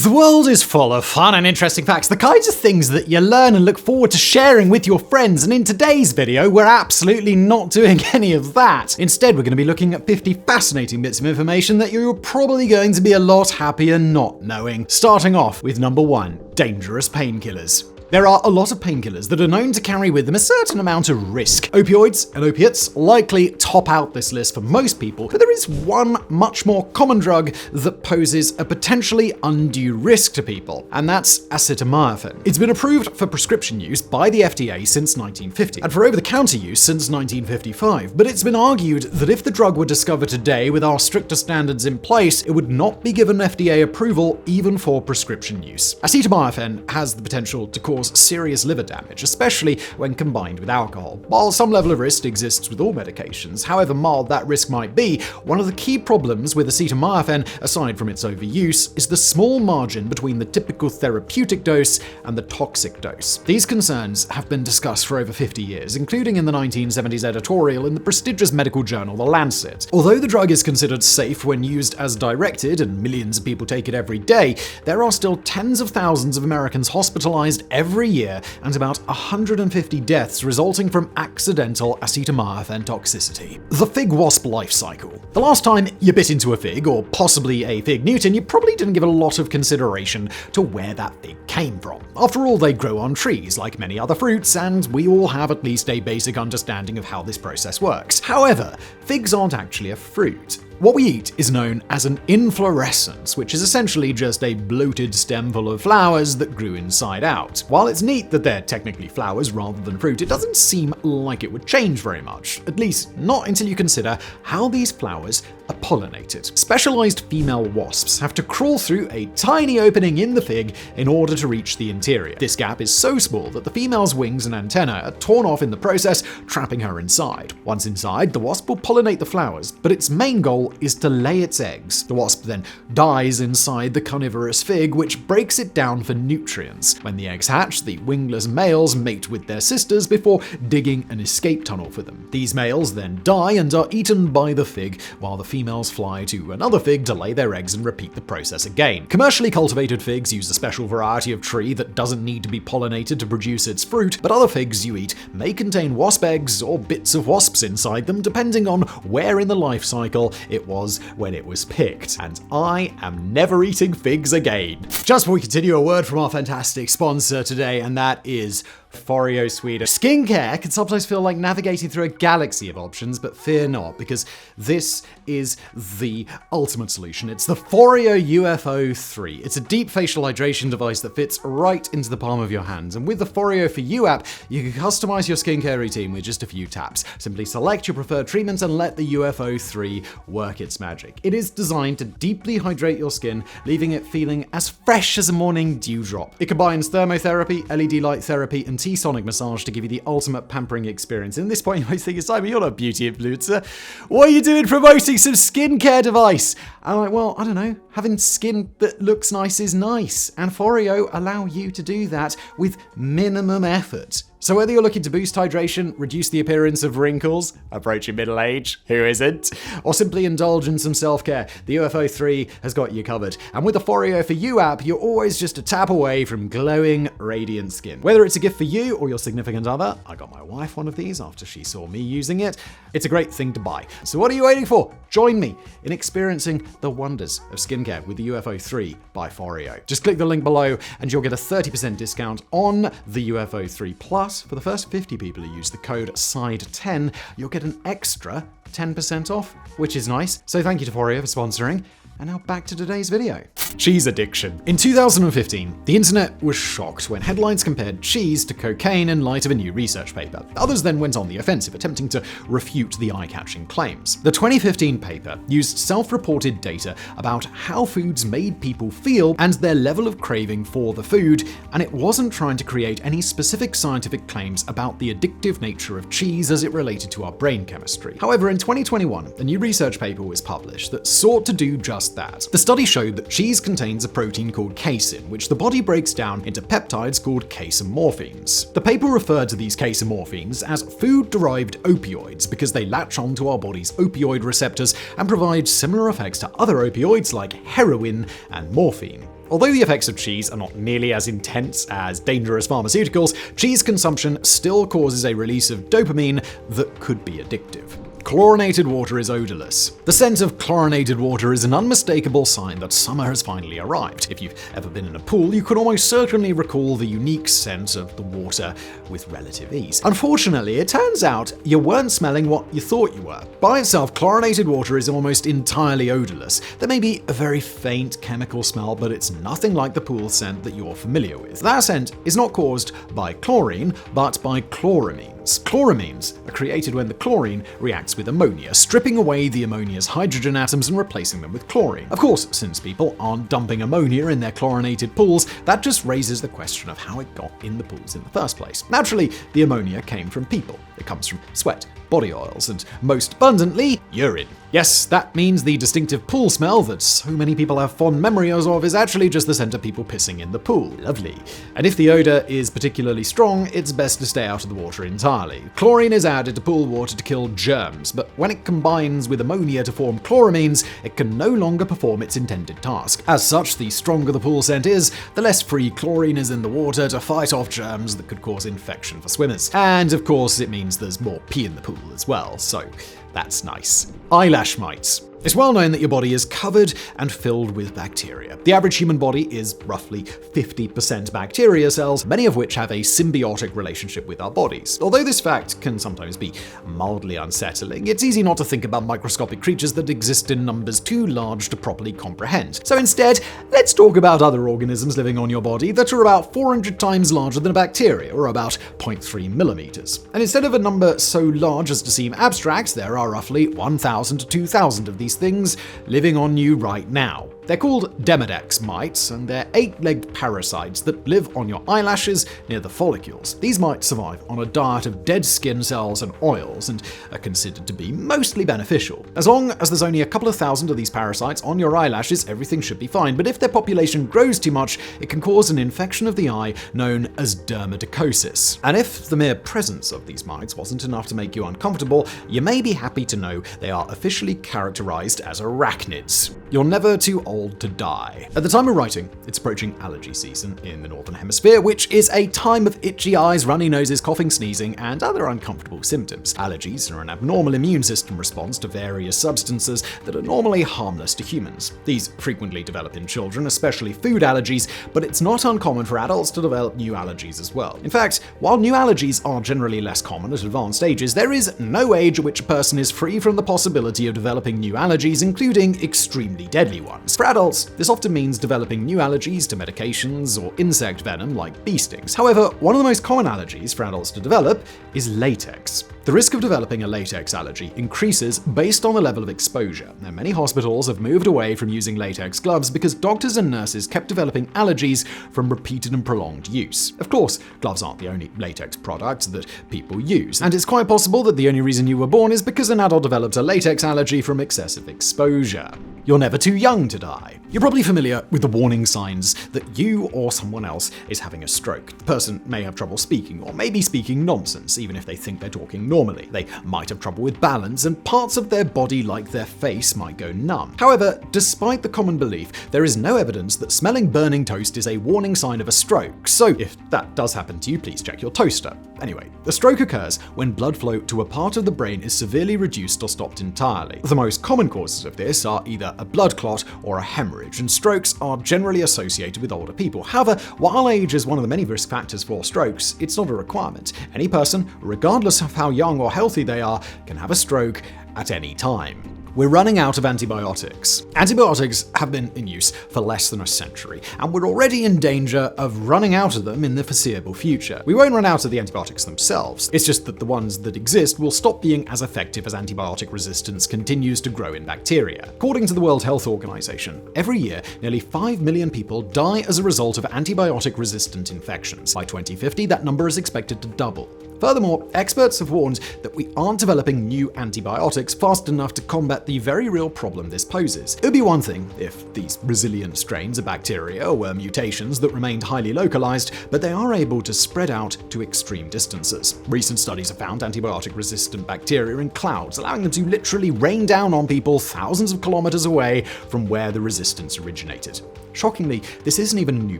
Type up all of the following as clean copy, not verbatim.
The world is full of fun and interesting facts, the kinds of things that you learn and look forward to sharing with your friends, and in today's video, we're absolutely not doing any of that. Instead, we're going to be looking at 50 fascinating bits of information that you're probably going to be a lot happier not knowing. Starting off with number 1, dangerous painkillers. There are a lot of painkillers that are known to carry with them a certain amount of risk. Opioids and opiates likely top out this list for most people, but there is one much more common drug that poses a potentially undue risk to people, and that's acetaminophen. It's been approved for prescription use by the FDA since 1950, and for over-the-counter use since 1955, but it's been argued that if the drug were discovered today with our stricter standards in place, it would not be given FDA approval even for prescription use. Acetaminophen has the potential to cause serious liver damage, especially when combined with alcohol. While some level of risk exists with all medications, however mild that risk might be, one of the key problems with acetaminophen, aside from its overuse, is the small margin between the typical therapeutic dose and the toxic dose. These concerns have been discussed for over 50 years, including in the 1970s editorial in the prestigious medical journal The Lancet. Although the drug is considered safe when used as directed, and millions of people take it every day, there are still tens of thousands of Americans hospitalized every year and about 150 deaths resulting from accidental acetaminophen toxicity. The fig wasp life cycle. The last time you bit into a fig, or possibly a fig Newton, you probably didn't give a lot of consideration to where that fig came from. After all, they grow on trees like many other fruits, and we all have at least a basic understanding of how this process works. However, figs aren't actually a fruit. What we eat is known as an inflorescence, which is essentially just a bloated stem full of flowers that grew inside out. While it's neat that they're technically flowers rather than fruit, it doesn't seem like it would change very much, at least not until you consider how these flowers are pollinated. Specialized female wasps have to crawl through a tiny opening in the fig in order to reach the interior. This gap is so small that the female's wings and antennae are torn off in the process, trapping her inside. Once inside, the wasp will pollinate the flowers, but its main goal is to lay its eggs. The wasp then dies inside the carnivorous fig, which breaks it down for nutrients. When the eggs hatch, the wingless males mate with their sisters before digging an escape tunnel for them. These males then die and are eaten by the fig, while the females fly to another fig to lay their eggs and repeat the process again. Commercially cultivated figs use a special variety of tree that doesn't need to be pollinated to produce its fruit, but other figs you eat may contain wasp eggs or bits of wasps inside them, depending on where in the life cycle it was when it was picked. And I am never eating figs again. Just before we continue, a word from our fantastic sponsor today, and that is Foreo Sweden. Skincare can sometimes feel like navigating through a galaxy of options, but fear not, because this is the ultimate solution. It's the Foreo UFO 3. It's a deep facial hydration device that fits right into the palm of your hand. And with the Foreo for You app, you can customize your skincare routine with just a few taps. Simply select your preferred treatment and let the UFO 3 work its magic. It is designed to deeply hydrate your skin, leaving it feeling as fresh as a morning dewdrop. It combines thermotherapy, LED light therapy, and T-sonic massage to give you the ultimate pampering experience. And at this point, you might think, Simon, you're not a beauty influencer. What are you doing promoting some skincare device? I'm like, well, I don't know. Having skin that looks nice is nice. And Foreo allow you to do that with minimum effort. So whether you're looking to boost hydration, reduce the appearance of wrinkles, approaching middle age, who isn't, or simply indulge in some self-care, the UFO 3 has got you covered. And with the Foreo for You app, you're always just a tap away from glowing, radiant skin. Whether it's a gift for you or your significant other, I got my wife one of these after she saw me using it. It's a great thing to buy. So what are you waiting for? Join me in experiencing the wonders of skincare with the UFO 3 by Foreo. Just click the link below and you'll get a 30% discount on the UFO 3 Plus. For the first 50 people who use the code SIDE10, you'll get an extra 10% off, which is nice. So thank you to Foreo for sponsoring. And now back to today's video. Cheese addiction. In 2015, the internet was shocked when headlines compared cheese to cocaine in light of a new research paper. Others then went on the offensive, attempting to refute the eye-catching claims. The 2015 paper used self-reported data about how foods made people feel and their level of craving for the food, and it wasn't trying to create any specific scientific claims about the addictive nature of cheese as it related to our brain chemistry. However, in 2021, a new research paper was published that sought to do just that. The study showed that cheese contains a protein called casein, which the body breaks down into peptides called casomorphines. The paper referred to these casomorphines as food-derived opioids because they latch onto our body's opioid receptors and provide similar effects to other opioids like heroin and morphine. although the effects of cheese are not nearly as intense as dangerous pharmaceuticals, cheese consumption still causes a release of dopamine that could be addictive. Chlorinated water is odorless. The scent of chlorinated water is an unmistakable sign that summer has finally arrived. If you've ever been in a pool, you can almost certainly recall the unique scent of the water with relative ease. Unfortunately, it turns out you weren't smelling what you thought you were. By itself, chlorinated water is almost entirely odorless. There may be a very faint chemical smell, but it's nothing like the pool scent that you're familiar with. That scent is not caused by chlorine, but by chloramines. Chloramines are created when the chlorine reacts with ammonia, stripping away the ammonia's hydrogen atoms and replacing them with chlorine. Of course, since people aren't dumping ammonia in their chlorinated pools, that just raises the question of how it got in the pools in the first place. Naturally, the ammonia came from people. It comes from sweat, body oils, and most abundantly, urine. Yes, that means the distinctive pool smell that so many people have fond memories of is actually just the scent of people pissing in the pool. Lovely. And if the odor is particularly strong, it's best to stay out of the water entirely. Chlorine is added to pool water to kill germs, but when it combines with ammonia to form chloramines, it can no longer perform its intended task. As such, the stronger the pool scent is, the less free chlorine is in the water to fight off germs that could cause infection for swimmers. And of course, it means there's more pee in the pool as well, so that's nice. Eyelash mites. It's well known that your body is covered and filled with bacteria. The average human body is roughly 50% bacteria cells, many of which have a symbiotic relationship with our bodies. Although this fact can sometimes be mildly unsettling, it's easy not to think about microscopic creatures that exist in numbers too large to properly comprehend. So instead, let's talk about other organisms living on your body that are about 400 times larger than a bacteria, or about 0.3 millimeters. And instead of a number so large as to seem abstract, there are roughly 1,000 to 2,000 of these things living on you right now. They're called Demodex mites, and they're 8-legged parasites that live on your eyelashes near the follicles. These mites survive on a diet of dead skin cells and oils, and are considered to be mostly beneficial. As long as there's only a couple of thousand of these parasites on your eyelashes, everything should be fine, but if their population grows too much, it can cause an infection of the eye known as dermatocosis. And if the mere presence of these mites wasn't enough to make you uncomfortable, you may be happy to know they are officially characterized as arachnids. You're never too old to die. At the time of writing, it's approaching allergy season in the Northern Hemisphere, which is a time of itchy eyes, runny noses, coughing, sneezing, and other uncomfortable symptoms. Allergies are an abnormal immune system response to various substances that are normally harmless to humans. These frequently develop in children, especially food allergies, but it's not uncommon for adults to develop new allergies as well. In fact, while new allergies are generally less common at advanced ages, there is no age at which a person is free from the possibility of developing new allergies, including extremely deadly ones. For adults, this often means developing new allergies to medications or insect venom like bee stings. However, one of the most common allergies for adults to develop is latex. The risk of developing a latex allergy increases based on the level of exposure, and many hospitals have moved away from using latex gloves because doctors and nurses kept developing allergies from repeated and prolonged use. Of course, gloves aren't the only latex product that people use, and it's quite possible that the only reason you were born is because an adult developed a latex allergy from excessive exposure. You're never too young to die. You're probably familiar with the warning signs that you or someone else is having a stroke. The person may have trouble speaking, or may be speaking nonsense, even if they think they're talking normally. They might have trouble with balance, and parts of their body, like their face, might go numb. However, despite the common belief, there is no evidence that smelling burning toast is a warning sign of a stroke. So if that does happen to you, please check your toaster. Anyway, the stroke occurs when blood flow to a part of the brain is severely reduced or stopped entirely. The most common causes of this are either a blood clot or a hemorrhage, and strokes are generally associated with older people. However, while age is one of the many risk factors for strokes, it's not a requirement. Any person, regardless of how young or healthy they are, can have a stroke at any time. We're running out of antibiotics. Antibiotics have been in use for less than a century, and we're already in danger of running out of them in the foreseeable future. We won't run out of the antibiotics themselves, it's just that the ones that exist will stop being as effective as antibiotic resistance continues to grow in bacteria. According to the World Health Organization, every year, nearly 5 million people die as a result of antibiotic-resistant infections. By 2050, that number is expected to double. Furthermore, experts have warned that we aren't developing new antibiotics fast enough to combat the very real problem this poses. It would be one thing if these resilient strains of bacteria were mutations that remained highly localized, but they are able to spread out to extreme distances. Recent studies have found antibiotic-resistant bacteria in clouds, allowing them to literally rain down on people thousands of kilometers away from where the resistance originated. Shockingly, this isn't even a new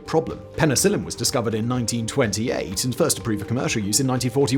problem. Penicillin was discovered in 1928 and first approved for commercial use in 1941.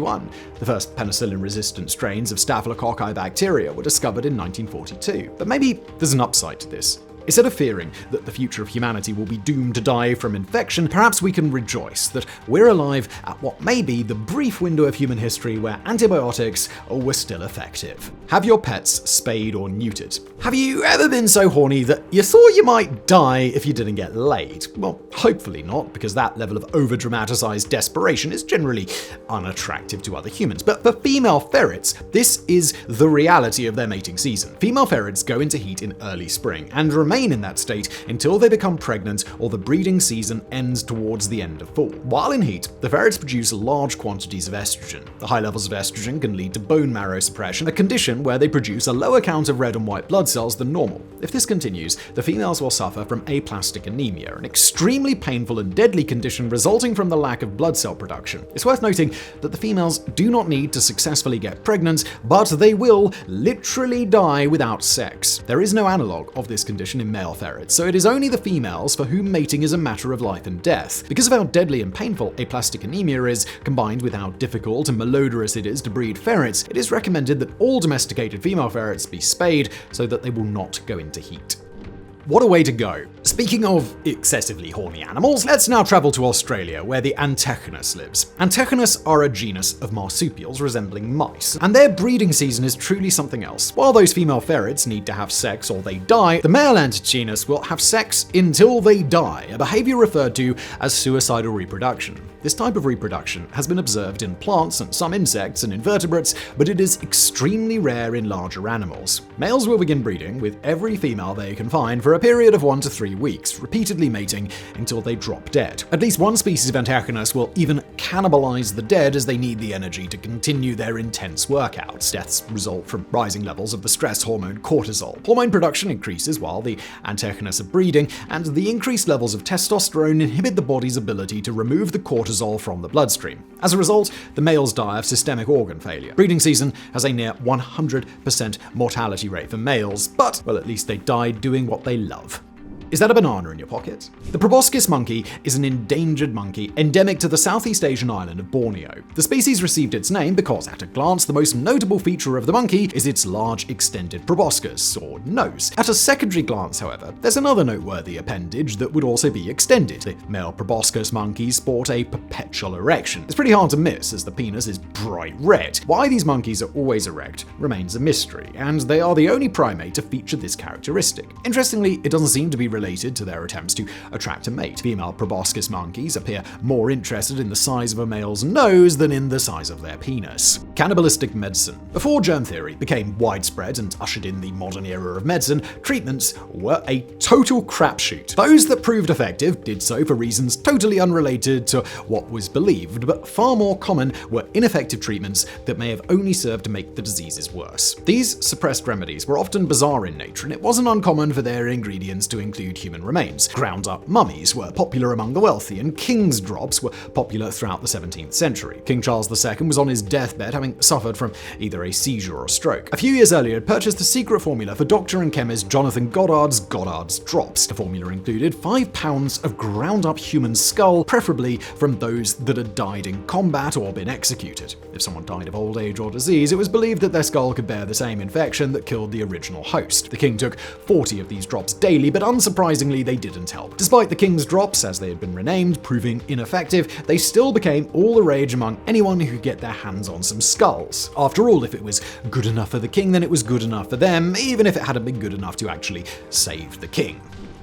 The first penicillin-resistant strains of Staphylococci bacteria were discovered in 1942. But maybe there's an upside to this. Instead of fearing that the future of humanity will be doomed to die from infection, perhaps we can rejoice that we're alive at what may be the brief window of human history where antibiotics were still effective. Have your pets spayed or neutered? Have you ever been so horny that you thought you might die if you didn't get laid? Well, hopefully not, because that level of over-dramatized desperation is generally unattractive to other humans. But for female ferrets, this is the reality of their mating season. Female ferrets go into heat in early spring and remain in that state until they become pregnant or the breeding season ends towards the end of fall. While in heat, the ferrets produce large quantities of estrogen. The high levels of estrogen can lead to bone marrow suppression, a condition where they produce a lower count of red and white blood cells than normal. If this continues, the females will suffer from aplastic anemia, an extremely painful and deadly condition resulting from the lack of blood cell production. It's worth noting that the females do not need to successfully get pregnant, but they will literally die without sex. There is no analog of this condition in male ferrets, so it is only the females for whom mating is a matter of life and death. Because of how deadly and painful aplastic anemia is, combined with how difficult and malodorous it is to breed ferrets, it is recommended that all domesticated female ferrets be spayed so that they will not go into heat. What a way to go. Speaking of excessively horny animals, let's now travel to Australia, where the Antechinus lives. Antechinus are a genus of marsupials resembling mice, and their breeding season is truly something else. While those female ferrets need to have sex or they die, the male Antechinus will have sex until they die, a behavior referred to as suicidal reproduction. This type of reproduction has been observed in plants and some insects and invertebrates, but it is extremely rare in larger animals. Males will begin breeding with every female they can find for a period of 1 to 3 weeks, repeatedly mating until they drop dead. At least one species of Antechinus will even cannibalize the dead as they need the energy to continue their intense workouts. Deaths result from rising levels of the stress hormone cortisol. Hormone production increases while the Antechinus are breeding, and the increased levels of testosterone inhibit the body's ability to remove the cortisol from the bloodstream. As a result, the males die of systemic organ failure. Breeding season has a near 100% mortality rate for males, but, well, at least they died doing what they love. Is that a banana in your pocket? The proboscis monkey is an endangered monkey endemic to the Southeast Asian island of Borneo. The species received its name because, at a glance, the most notable feature of the monkey is its large extended proboscis, or nose. At a secondary glance, however, there's another noteworthy appendage that would also be extended. The male proboscis monkeys sport a perpetual erection. It's pretty hard to miss, as the penis is bright red. Why these monkeys are always erect remains a mystery, and they are the only primate to feature this characteristic. Interestingly, it doesn't seem to be related to their attempts to attract a mate. Female proboscis monkeys appear more interested in the size of a male's nose than in the size of their penis. Cannibalistic medicine. Before germ theory became widespread and ushered in the modern era of medicine, treatments were a total crapshoot. Those that proved effective did so for reasons totally unrelated to what was believed, but far more common were ineffective treatments that may have only served to make the diseases worse. These suppressed remedies were often bizarre in nature, and it wasn't uncommon for their ingredients to include human remains. Ground-up mummies were popular among the wealthy, and king's drops were popular throughout the 17th century. King Charles II was on his deathbed, having suffered from either a seizure or a stroke. A few years earlier, he had purchased the secret formula for doctor and chemist Jonathan Goddard's drops. The formula included 5 pounds of ground-up human skull, preferably from those that had died in combat or been executed. If someone died of old age or disease, it was believed that their skull could bear the same infection that killed the original host. The king took 40 of these drops daily, but unsurprisingly, they didn't help. Despite the king's drops, as they had been renamed, proving ineffective, they still became all the rage among anyone who could get their hands on some skulls. After all, if it was good enough for the king, then it was good enough for them, even if it hadn't been good enough to actually save the king.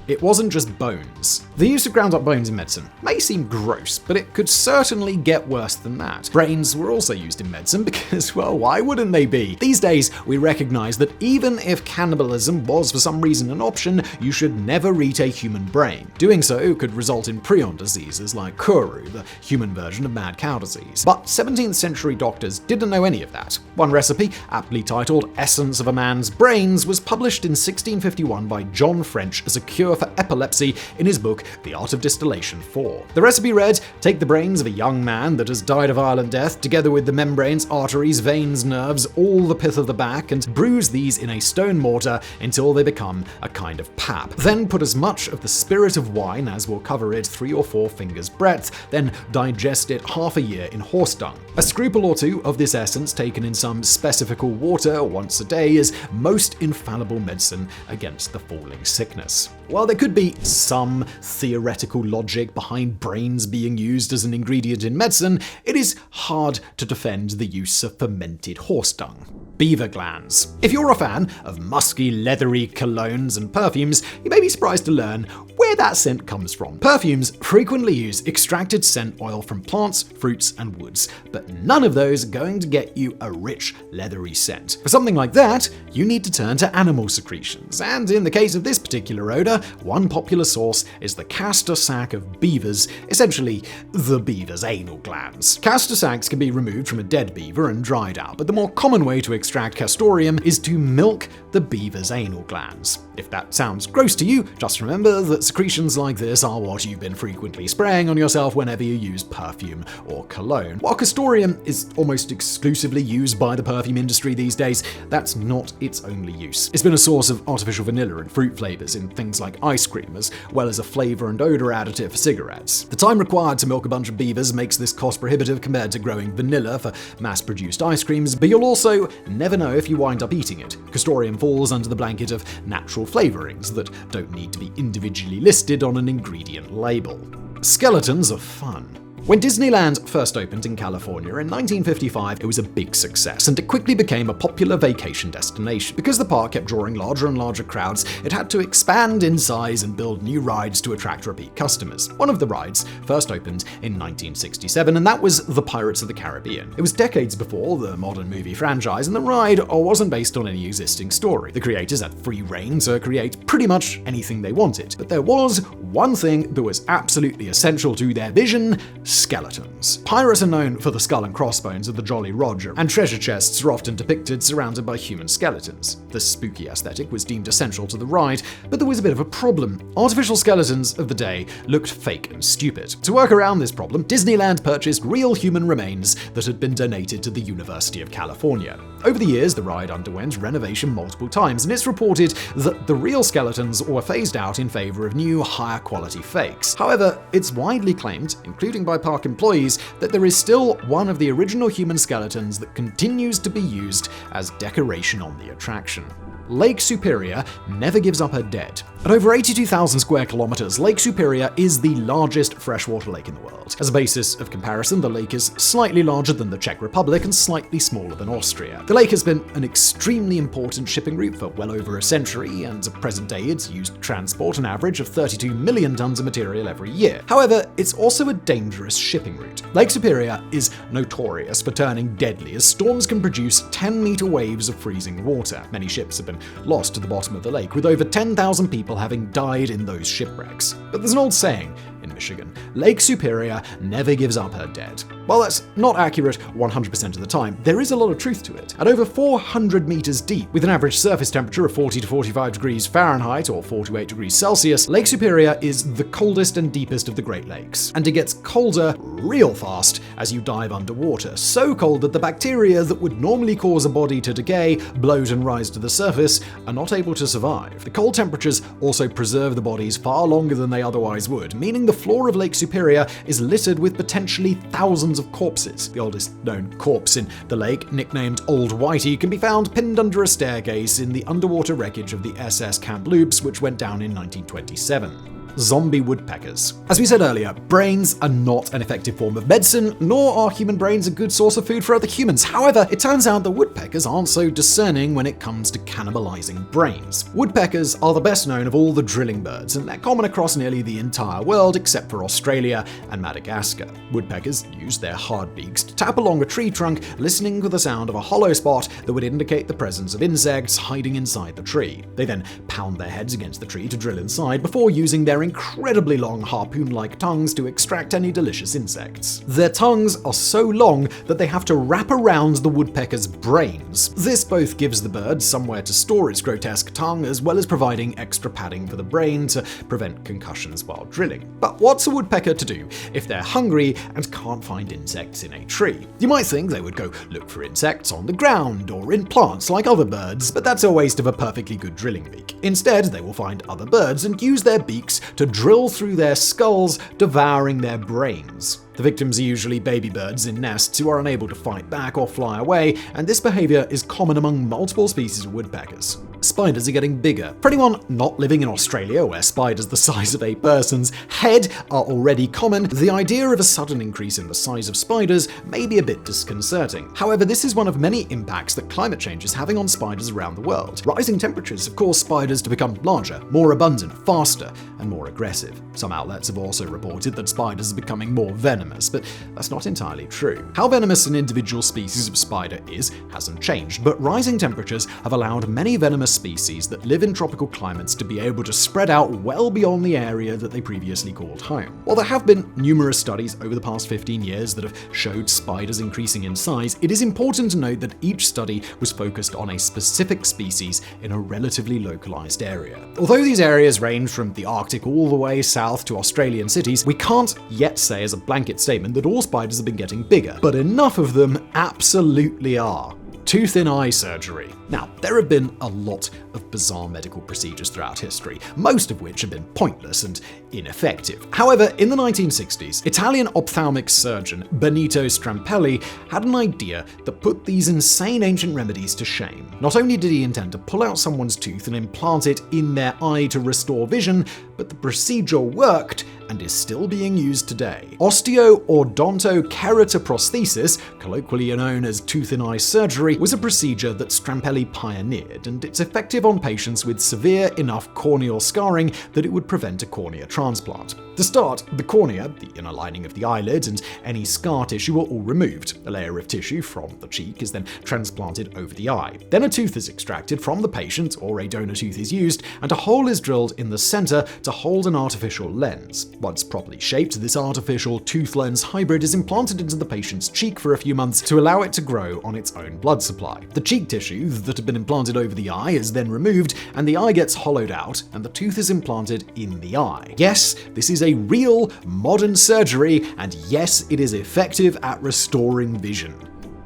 it wasn't just bones. The use of ground up bones in medicine may seem gross, but it could certainly get worse than that. Brains were also used in medicine because, well, why wouldn't they be? These days, we recognize that even if cannibalism was for some reason an option, you should never eat a human brain. Doing so could result in prion diseases like Youre, the human version of mad cow disease. But 17th century doctors didn't know any of that. One recipe, aptly titled Essence of a Man's Brains, was published in 1651 by John French as a cure for epilepsy in his book The Art of Distillation 4. The recipe read, take the brains of a young man that has died a violent death, together with the membranes, arteries, veins, nerves, all the pith of the back, and bruise these in a stone mortar until they become a kind of pap. Then put as much of the spirit of wine as will cover it 3 or 4 fingers' breadth, then digest it half a year in horse dung. A scruple or two of this essence taken in some specifical water once a day is most infallible medicine against the falling sickness. While there could be some theoretical logic behind brains being used as an ingredient in medicine, it is hard to defend the use of fermented horse dung. Beaver glands. If you're a fan of musky, leathery colognes and perfumes, you may be surprised to learn where that scent comes from. Perfumes frequently use extracted scent oil from plants, fruits, and woods, but none of those are going to get you a rich, leathery scent. For something like that, you need to turn to animal secretions, and in the case of this particular odor, one popular source is the castor sac of beavers, essentially the beaver's anal glands. Castor sacs can be removed from a dead beaver and dried out, but the more common way to extract castoreum is to milk the beaver's anal glands. If that sounds gross to you, just remember that secretions like this are what you've been frequently spraying on yourself whenever you use perfume or cologne. While castoreum is almost exclusively used by the perfume industry these days, that's not its only use. It's been a source of artificial vanilla and fruit flavors in things like ice cream, as well as a flavor and odor additive for cigarettes. The time required to milk a bunch of beavers makes this cost prohibitive compared to growing vanilla for mass-produced ice creams, but you'll also never know if you wind up eating it. Castoreum falls under the blanket of natural flavorings that don't need to be individually listed on an ingredient label. Skeletons are fun. When Disneyland first opened in California in 1955, it was a big success, and it quickly became a popular vacation destination. Because the park kept drawing larger and larger crowds, it had to expand in size and build new rides to attract repeat customers. One of the rides first opened in 1967, and that was the Pirates of the Caribbean. It was decades before the modern movie franchise, and the ride wasn't based on any existing story. The creators had free reign to create pretty much anything they wanted. But there was one thing that was absolutely essential to their vision: skeletons. Pirates are known for the skull and crossbones of the Jolly Roger, and treasure chests are often depicted surrounded by human skeletons. The spooky aesthetic was deemed essential to the ride, but there was a bit of a problem. Artificial skeletons of the day looked fake and stupid. To work around this problem, Disneyland purchased real human remains that had been donated to the University of California. Over the years, the ride underwent renovation multiple times, and it's reported that the real skeletons were phased out in favor of new, higher quality fakes. However, it's widely claimed, including by park employees, that there is still one of the original human skeletons that continues to be used as decoration on the attraction. Lake Superior never gives up her dead. At over 82,000 square kilometers, Lake Superior is the largest freshwater lake in the world. As a basis of comparison, the lake is slightly larger than the Czech Republic and slightly smaller than Austria. The lake has been an extremely important shipping route for well over a century, and at present day it's used to transport an average of 32 million tons of material every year. However, it's also a dangerous shipping route. Lake Superior is notorious for turning deadly, as storms can produce 10-meter waves of freezing water. Many ships have been lost to the bottom of the lake, with over 10,000 people having died in those shipwrecks. But there's an old saying in Michigan: Lake Superior never gives up her dead. While that's not accurate 100% of the time, there is a lot of truth to it. At over 400 meters deep, with an average surface temperature of 40 to 45 degrees Fahrenheit or 4 to 8 degrees Celsius, Lake Superior is the coldest and deepest of the Great Lakes. And it gets colder real fast as you dive underwater, so cold that the bacteria that would normally cause a body to decay, bloat, and rise to the surface are not able to survive. The cold temperatures also preserve the bodies far longer than they otherwise would, meaning the floor of Lake Superior is littered with potentially thousands of corpses. The oldest known corpse in the lake, nicknamed Old Whitey, can be found pinned under a staircase in the underwater wreckage of the SS Kamloops, which went down in 1927. zombie woodpeckers. As we said earlier, brains are not an effective form of medicine, nor are human brains a good source of food for other humans. However, it turns out that woodpeckers aren't so discerning when it comes to cannibalizing brains. Woodpeckers are the best known of all the drilling birds, and they're common across nearly the entire world except for Australia and Madagascar. Woodpeckers use their hard beaks to tap along a tree trunk, listening for the sound of a hollow spot that would indicate the presence of insects hiding inside the tree. They then pound their heads against the tree to drill inside before using their incredibly long harpoon-like tongues to extract any delicious insects. Their tongues are so long that they have to wrap around the woodpecker's brains. This both gives the bird somewhere to store its grotesque tongue, as well as providing extra padding for the brain to prevent concussions while drilling. But what's a woodpecker to do if they're hungry and can't find insects in a tree? You might think they would go look for insects on the ground or in plants like other birds, but that's a waste of a perfectly good drilling beak. Instead, they will find other birds and use their beaks to drill through their skulls, devouring their brains. The victims are usually baby birds in nests who are unable to fight back or fly away, and this behavior is common among multiple species of woodpeckers. Spiders are getting bigger. For anyone not living in Australia, where spiders the size of a person's head are already common, the idea of a sudden increase in the size of spiders may be a bit disconcerting. However, this is one of many impacts that climate change is having on spiders around the world. Rising temperatures have caused spiders to become larger, more abundant, faster, and more aggressive. Some outlets have also reported that spiders are becoming more venomous, but that's not entirely true. How venomous an individual species of spider is hasn't changed, but rising temperatures have allowed many venomous species that live in tropical climates to be able to spread out well beyond the area that they previously called home. While there have been numerous studies over the past 15 years that have showed spiders increasing in size, it is important to note that each study was focused on a specific species in a relatively localized area. Although these areas range from the Arctic all the way south to Australian cities, we can't yet say as a blanket statement that all spiders have been getting bigger, but enough of them absolutely are. Tooth-in-eye surgery. Now, there have been a lot of bizarre medical procedures throughout history, most of which have been pointless and ineffective. However, in the 1960s, Italian ophthalmic surgeon Benito Strampelli had an idea that put these insane ancient remedies to shame. Not only did he intend to pull out someone's tooth and implant it in their eye to restore vision, but the procedure worked and is still being used today. Osteo-odontokeratoprosthesis, colloquially known as tooth-in-eye surgery, was a procedure that Strampelli pioneered, and it's effective on patients with severe enough corneal scarring that it would prevent a cornea transplant. To start, the cornea, the inner lining of the eyelid, and any scar tissue are all removed. A layer of tissue from the cheek is then transplanted over the eye. Then a tooth is extracted from the patient, or a donor tooth is used, and a hole is drilled in the center to hold an artificial lens. Once properly shaped, this artificial tooth-lens hybrid is implanted into the patient's cheek for a few months to allow it to grow on its own blood supply. The cheek tissue that had been implanted over the eye is then removed, and the eye gets hollowed out, and the tooth is implanted in the eye. Yes, this is a real, modern surgery, and yes, it is effective at restoring vision.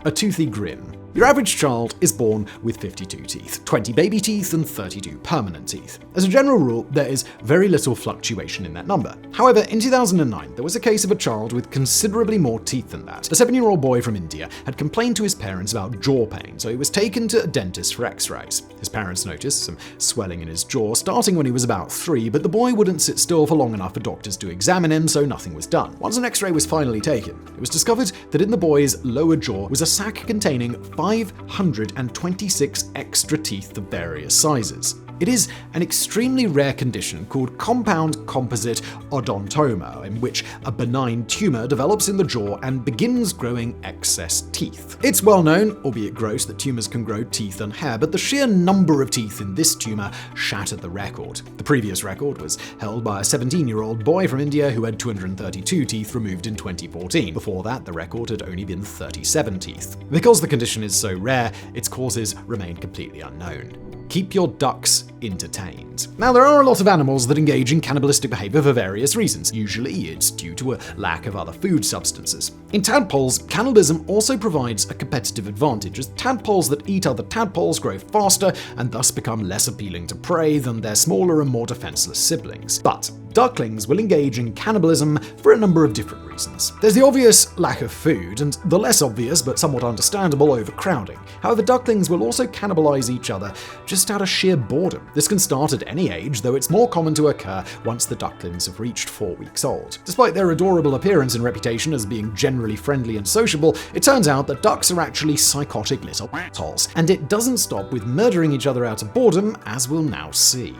A toothy grin. Your average child is born with 52 teeth, 20 baby teeth and 32 permanent teeth. As a general rule, there is very little fluctuation in that number. However, in 2009, there was a case of a child with considerably more teeth than that. A 7-year-old boy from India had complained to his parents about jaw pain, so he was taken to a dentist for x-rays. His parents noticed some swelling in his jaw starting when he was about 3, but the boy wouldn't sit still for long enough for doctors to examine him, so nothing was done. Once an x-ray was finally taken, it was discovered that in the boy's lower jaw was a sac containing 526 extra teeth of various sizes. It is an extremely rare condition called compound composite odontoma, in which a benign tumor develops in the jaw and begins growing excess teeth. It's well known, albeit gross, that tumors can grow teeth and hair, but the sheer number of teeth in this tumor shattered the record. The previous record was held by a 17-year-old boy from India who had 232 teeth removed in 2014. Before that, the record had only been 37 teeth. Because the condition is so rare, its causes remain completely unknown. Keep your ducks entertained. Now, there are a lot of animals that engage in cannibalistic behavior for various reasons. Usually, it's due to a lack of other food substances. In tadpoles, cannibalism also provides a competitive advantage, as tadpoles that eat other tadpoles grow faster and thus become less appealing to prey than their smaller and more defenseless siblings. But ducklings will engage in cannibalism for a number of different reasons. There's the obvious lack of food, and the less obvious but somewhat understandable overcrowding. However, ducklings will also cannibalize each other just out of sheer boredom. This can start at any age, though it's more common to occur once the ducklings have reached 4 weeks old. Despite their adorable appearance and reputation as being generally friendly and sociable, it turns out that ducks are actually psychotic little assholes, and it doesn't stop with murdering each other out of boredom, as we'll now see.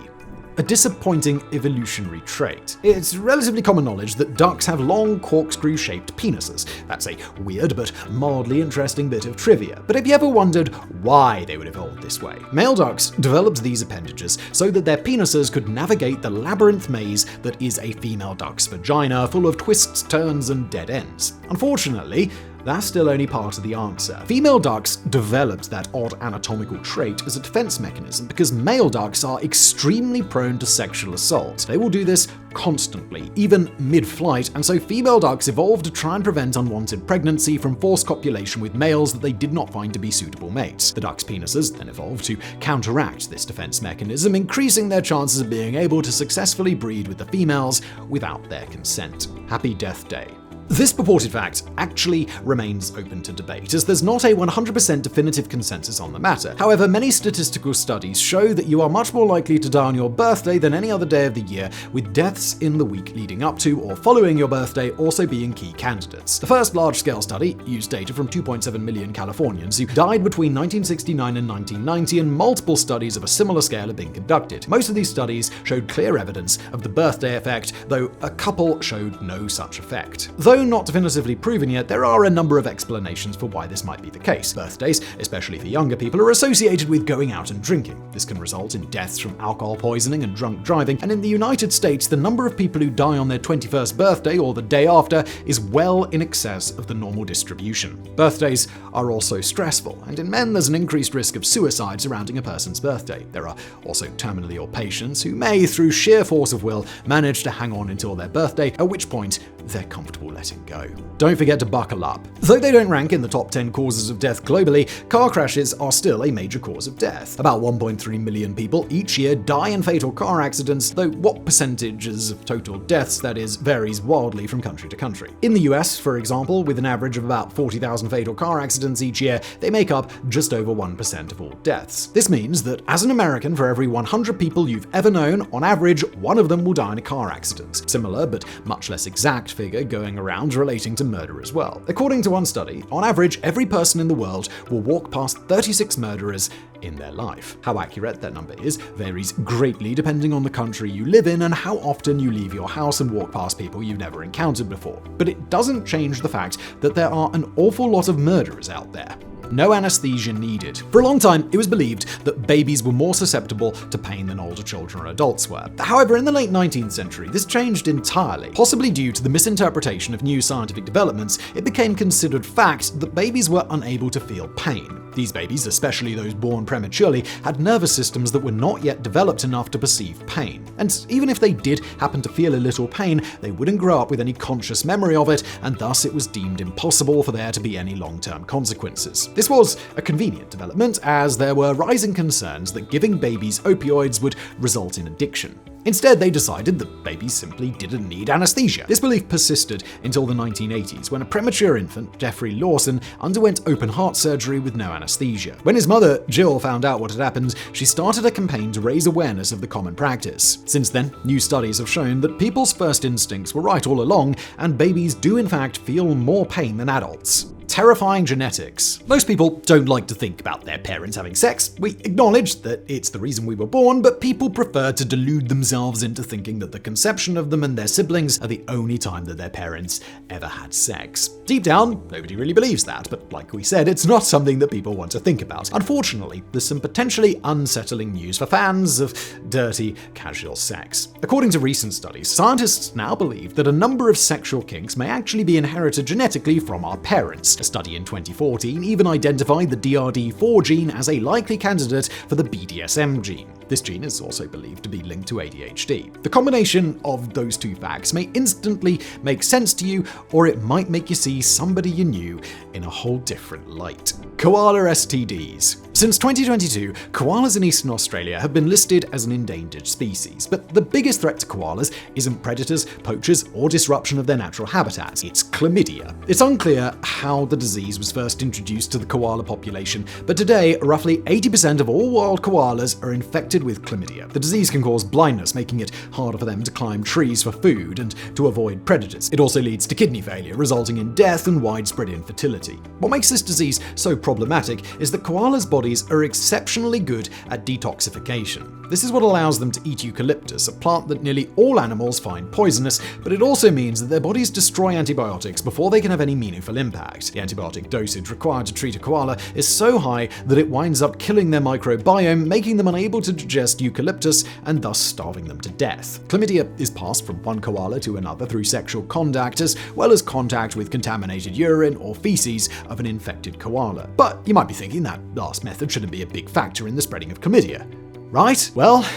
A disappointing evolutionary trait. It's relatively common knowledge that ducks have long, corkscrew-shaped penises. That's a weird but mildly interesting bit of trivia. But have you ever wondered why they would evolve this way? Male ducks developed these appendages so that their penises could navigate the labyrinth maze that is a female duck's vagina, full of twists, turns, and dead ends. Unfortunately, that's still only part of the answer. Female ducks developed that odd anatomical trait as a defense mechanism because male ducks are extremely prone to sexual assault. They will do this constantly, even mid-flight, and so female ducks evolved to try and prevent unwanted pregnancy from forced copulation with males that they did not find to be suitable mates. The ducks' penises then evolved to counteract this defense mechanism, increasing their chances of being able to successfully breed with the females without their consent. Happy Death Day. This purported fact actually remains open to debate, as there's not a 100% definitive consensus on the matter. However, many statistical studies show that you are much more likely to die on your birthday than any other day of the year, with deaths in the week leading up to or following your birthday also being key candidates. The first large-scale study used data from 2.7 million Californians who died between 1969 and 1990, and multiple studies of a similar scale have been conducted. Most of these studies showed clear evidence of the birthday effect, though a couple showed no such effect. Though not definitively proven yet, there are a number of explanations for why this might be the case. Birthdays, especially for younger people, are associated with going out and drinking. This can result in deaths from alcohol poisoning and drunk driving, and in the United States, the number of people who die on their 21st birthday or the day after is well in excess of the normal distribution. Birthdays are also stressful, and in men there's an increased risk of suicide surrounding a person's birthday. There are also terminally ill patients who may, through sheer force of will, manage to hang on until their birthday, at which point they're comfortable letting go. Don't forget to buckle up. Though they don't rank in the top 10 causes of death globally, car crashes are still a major cause of death. About 1.3 million people each year die in fatal car accidents, though what percentages of total deaths that is varies wildly from country to country. In the US, for example, with an average of about 40,000 fatal car accidents each year, they make up just over 1% of all deaths. This means that as an American, for every 100 people you've ever known, on average, one of them will die in a car accident. Similar, but much less exact figure going around relating to murder as well. According to one study, on average, every person in the world will walk past 36 murderers in their life. How accurate that number is varies greatly depending on the country you live in and how often you leave your house and walk past people you've never encountered before. But it doesn't change the fact that there are an awful lot of murderers out there. No anesthesia needed. For a long time, it was believed that babies were more susceptible to pain than older children or adults were. However, in the late 19th century, this changed entirely. Possibly due to the misinterpretation of new scientific developments, it became considered fact that babies were unable to feel pain. These babies, especially those born prematurely, had nervous systems that were not yet developed enough to perceive pain. And even if they did happen to feel a little pain, they wouldn't grow up with any conscious memory of it, and thus it was deemed impossible for there to be any long-term consequences. This was a convenient development, as there were rising concerns that giving babies opioids would result in addiction. Instead, they decided that babies simply didn't need anesthesia. This belief persisted until the 1980s, when a premature infant, Jeffrey Lawson, underwent open heart surgery with no anesthesia. When his mother, Jill, found out what had happened, she started a campaign to raise awareness of the common practice. Since then, new studies have shown that people's first instincts were right all along, and babies do in fact feel more pain than adults. Terrifying genetics. Most people don't like to think about their parents having sex. We acknowledge that it's the reason we were born, but people prefer to delude themselves into thinking that the conception of them and their siblings are the only time that their parents ever had sex. Deep down, nobody really believes that, but like we said, it's not something that people want to think about. Unfortunately, there's some potentially unsettling news for fans of dirty, casual sex. According to recent studies, scientists now believe that a number of sexual kinks may actually be inherited genetically from our parents. A study in 2014 even identified the DRD4 gene as a likely candidate for the BDSM gene. This gene is also believed to be linked to ADHD. The combination of those two facts may instantly make sense to you, or it might make you see somebody you knew in a whole different light. Koala STDs. Since 2022, koalas in Eastern Australia have been listed as an endangered species, but the biggest threat to koalas isn't predators, poachers, or disruption of their natural habitats. It's chlamydia. It's unclear how the disease was first introduced to the koala population, but today, roughly 80% of all wild koalas are infected with chlamydia. The disease can cause blindness, making it harder for them to climb trees for food and to avoid predators. It also leads to kidney failure, resulting in death and widespread infertility. What makes this disease so problematic is that koalas' bodies are exceptionally good at detoxification. This is what allows them to eat eucalyptus, a plant that nearly all animals find poisonous, but it also means that their bodies destroy antibiotics before they can have any meaningful impact. The antibiotic dosage required to treat a koala is so high that it winds up killing their microbiome, making them unable to digest eucalyptus and thus starving them to death. Chlamydia is passed from one koala to another through sexual contact, as well as contact with contaminated urine or feces of an infected koala. But you might be thinking that last method shouldn't be a big factor in the spreading of chlamydia, right? Well,